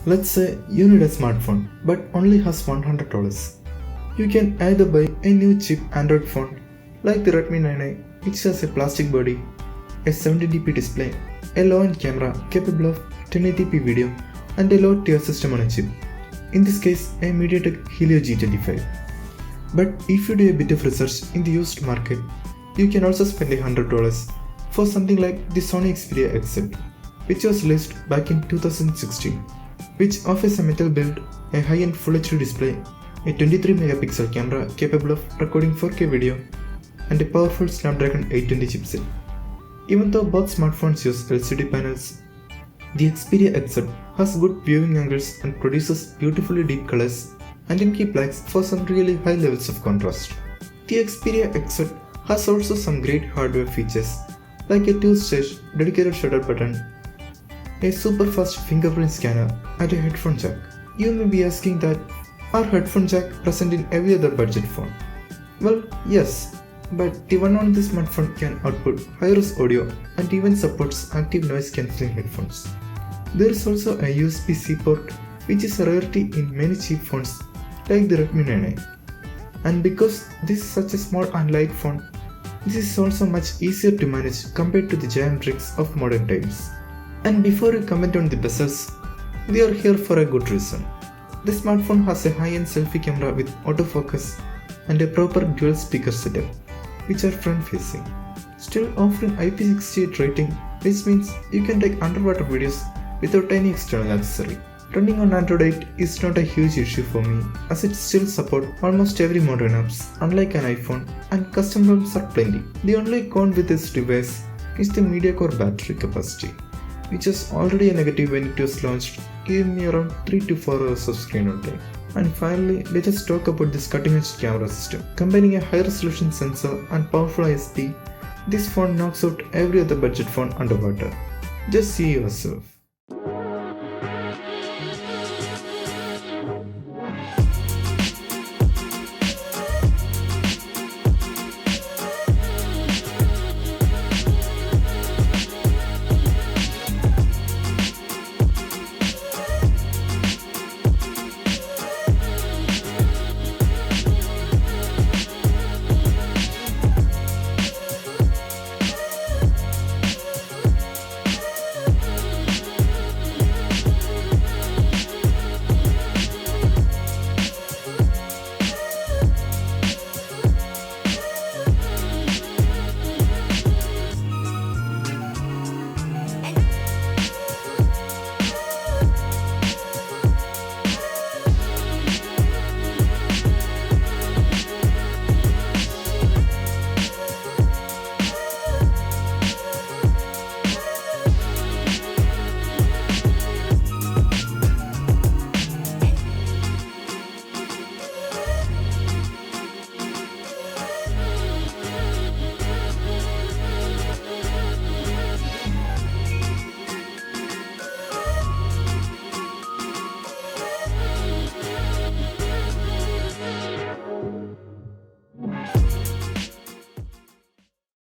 Let's say you need a smartphone but only has $100. You can either buy a new cheap Android phone like the Redmi 9i, which has a plastic body, a 720p display, a low-end camera capable of 1080p video and a low-tier system on a chip. In this case, a MediaTek Helio G25. But if you do a bit of research in the used market, you can also spend $100 for something like the Sony Xperia XZ, which was released back in 2016, which offers a metal build, a high-end Full HD display, a 23-megapixel camera capable of recording 4K video, and a powerful Snapdragon 820 chipset. Even though both smartphones use LCD panels, the Xperia XZ has good viewing angles and produces beautifully deep colors and in key blacks for some really high levels of contrast. The Xperia XZ has also some great hardware features like a 2-stage dedicated shutter button, a super fast fingerprint scanner, and a headphone jack. You may be asking that, are headphone jack present in every other budget phone? Well, yes, but the one on this smartphone can output high-res audio and even supports active noise cancelling headphones. There is also a USB-C port, which is a rarity in many cheap phones like the Redmi 9i. And because this is such a small and light phone, this is also much easier to manage compared to the giant rigs of modern times. And before you comment on the bezels, they are here for a good reason. The smartphone has a high-end selfie camera with autofocus and a proper dual speaker setup, which are front-facing, still offering IP68 rating, which means you can take underwater videos without any external accessory. Running on Android 8 is not a huge issue for me, as it still supports almost every modern apps, unlike an iPhone, and custom ROMs are plenty. The only con with this device is the media core battery capacity, which is already a negative when it was launched, giving me around 3 to 4 hours of screen on time. And finally, let us talk about this cutting-edge camera system. Combining a high-resolution sensor and powerful ISP, this phone knocks out every other budget phone underwater. Just see yourself.